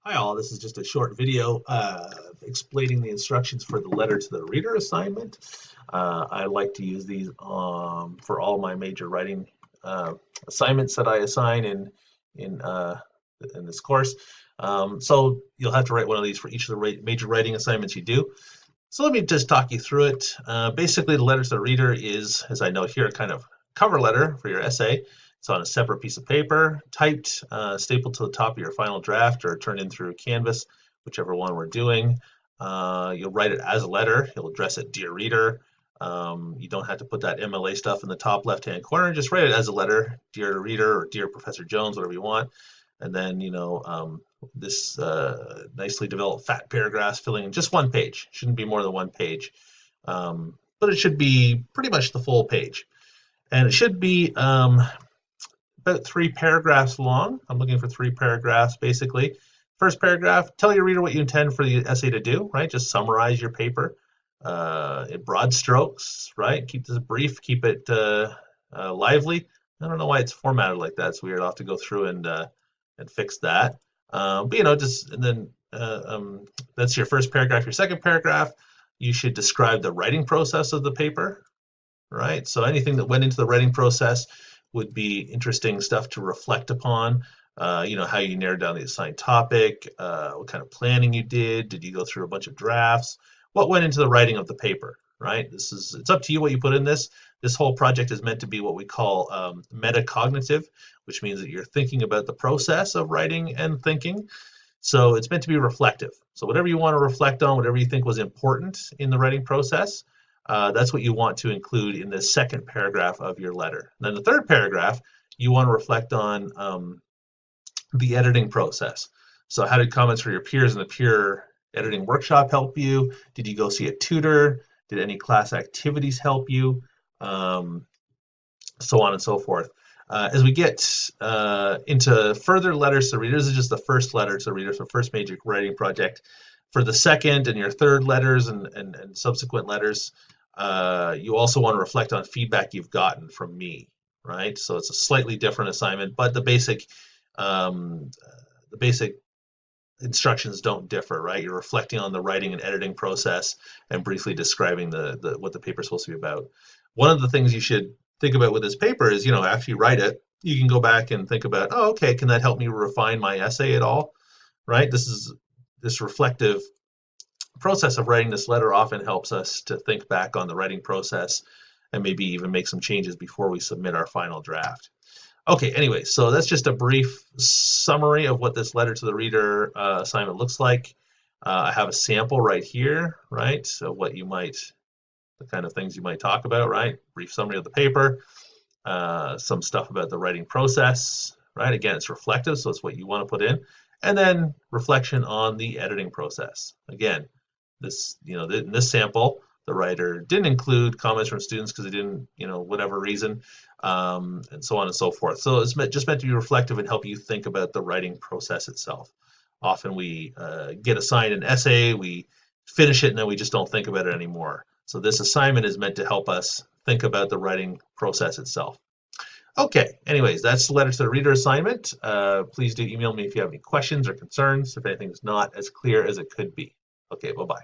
Hi all, this is just a short video explaining the instructions for the letter to the reader assignment. I like to use these for all my major writing assignments that I assign in this course. So you'll have to write one of these for each of the major writing assignments you do. So let me just talk you through it. Basically, the letter to the reader is, as I note here, a kind of cover letter for your essay. It's on a separate piece of paper, typed, stapled to the top of your final draft, or turned in through Canvas, whichever one we're doing. You'll write it as a letter. You'll address it, Dear Reader. You don't have to put that MLA stuff in the top left-hand corner. Just write it as a letter, Dear Reader, or Dear Professor Jones, whatever you want. And then, this nicely developed fat paragraphs filling in just one page. Shouldn't be more than one page. But it should be pretty much the full page. And it should be about 3 paragraphs long. I'm looking for 3 paragraphs, basically. First paragraph, tell your reader what you intend for the essay to do, right? Just summarize your paper in broad strokes, right? Keep this brief, keep it lively. I don't know why it's formatted like that. It's weird. I'll have to go through and fix that. But just and then that's your first paragraph. Your second paragraph, you should describe the writing process of the paper, right? So anything that went into the writing process would be interesting stuff to reflect upon. How you narrowed down the assigned topic, what kind of planning you did you go through a bunch of drafts, what went into the writing of the paper, right? It's up to you what you put in this. This whole project is meant to be what we call metacognitive, which means that you're thinking about the process of writing and thinking. So it's meant to be reflective. So whatever you want to reflect on, whatever you think was important in the writing process, that's what you want to include in the second paragraph of your letter. And then the third paragraph, you want to reflect on the editing process. So how did comments from your peers in the peer editing workshop help you? Did you go see a tutor? Did any class activities help you? So on and so forth. As we get into further letters to readers, this is just the first letter to readers, the first major writing project. For the second and your third letters and subsequent letters, you also want to reflect on feedback you've gotten from me, right? So it's a slightly different assignment, but the basic instructions don't differ, right? You're reflecting on the writing and editing process and briefly describing what the paper is supposed to be about. One of the things you should think about with this paper is, after you write it, you can go back and think about, oh, okay, can that help me refine my essay at all, right? This reflective process of writing this letter often helps us to think back on the writing process and maybe even make some changes before we submit our final draft. Okay, anyway, so that's just a brief summary of what this letter to the reader assignment looks like. I have a sample right here, right? So the kind of things you might talk about, right? Brief summary of the paper, some stuff about the writing process, right? Again, it's reflective, so it's what you want to put in. And then reflection on the editing process. Again, in this sample, the writer didn't include comments from students because they didn't, whatever reason, and so on and so forth. So it's just meant to be reflective and help you think about the writing process itself. Often we get assigned an essay, we finish it, and then we just don't think about it anymore. So this assignment is meant to help us think about the writing process itself. Okay, anyways, that's the letter to the reader assignment. Please do email me if you have any questions or concerns, if anything's not as clear as it could be. Okay, bye-bye.